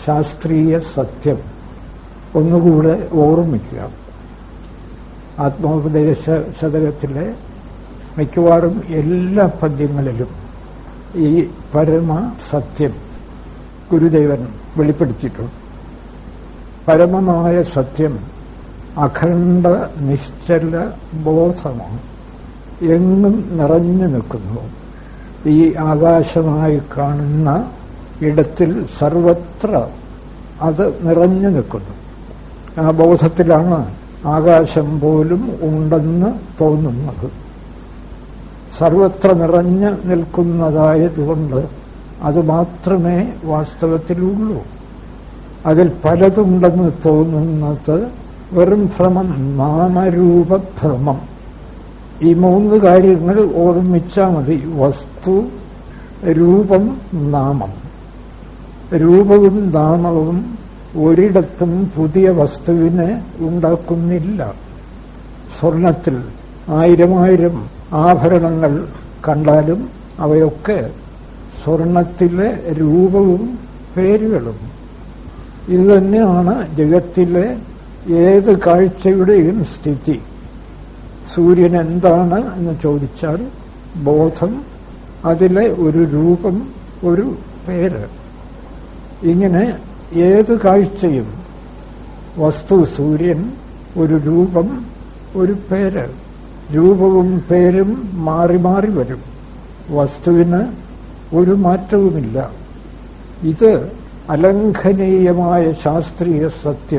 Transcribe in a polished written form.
ശാസ്ത്രീയ സത്യം ഒന്നുകൂടെ ഓർമ്മിക്കുക. ആത്മോപദേശ ശതകത്തിലെ മിക്കവാറും എല്ലാ പദ്യങ്ങളിലും ഈ പരമ സത്യം ഗുരുദേവൻ വെളിപ്പെടുത്തിയിട്ടുണ്ട്. പരമമായ സത്യം അഖണ്ഡ നിശ്ചല ബോധമാണ്, എങ്ങും നിറഞ്ഞു നിൽക്കുന്നു. ഈ ആകാശമായി കാണുന്ന ഇടത്തിൽ സർവത്ര അത് നിറഞ്ഞു നിൽക്കുന്നു. ആ ബോധത്തിലാണ് ആകാശം പോലും ഉണ്ടെന്ന് തോന്നുന്നത്. സർവത്ര നിറഞ്ഞു നിൽക്കുന്നതായതുകൊണ്ട് അത് മാത്രമേ വാസ്തവത്തിലുള്ളൂ. അതിൽ പലതുണ്ടെന്ന് തോന്നുന്നത് വെറും ഭ്രമം, നാമരൂപഭ്രമം. ഈ മൂന്ന് കാര്യങ്ങൾ ഓർമ്മിച്ചാൽ മതി. വസ്തു, രൂപം, നാമം. രൂപവും നാമവും ഒരിടത്തും പുതിയ വസ്തുവിനെ ഉണ്ടാക്കുന്നില്ല. സ്വർണത്തിൽ 1000 ആഭരണങ്ങൾ കണ്ടാലും അവയൊക്കെ സ്വർണത്തിലെ രൂപവും പേരുകളും. ഇതുതന്നെയാണ് ജഗത്തിലെ ഏത് കാഴ്ചയുടെയും സ്ഥിതി. സൂര്യൻ എന്താണ് എന്ന് ചോദിച്ചാൽ ബോധം, അതിലെ ഒരു രൂപം, ഒരു പേര്. ഇങ്ങനെ ഏത് കാഴ്ചയും വസ്തു സൂര്യൻ, ഒരു രൂപം, ഒരു പേര്. രൂപവും പേരും മാറി മാറി വരും. വസ്തുവിന് ഒരു മാറ്റവുമില്ല. ഇത് അലംഘനീയമായ ശാസ്ത്രീയ സത്യം.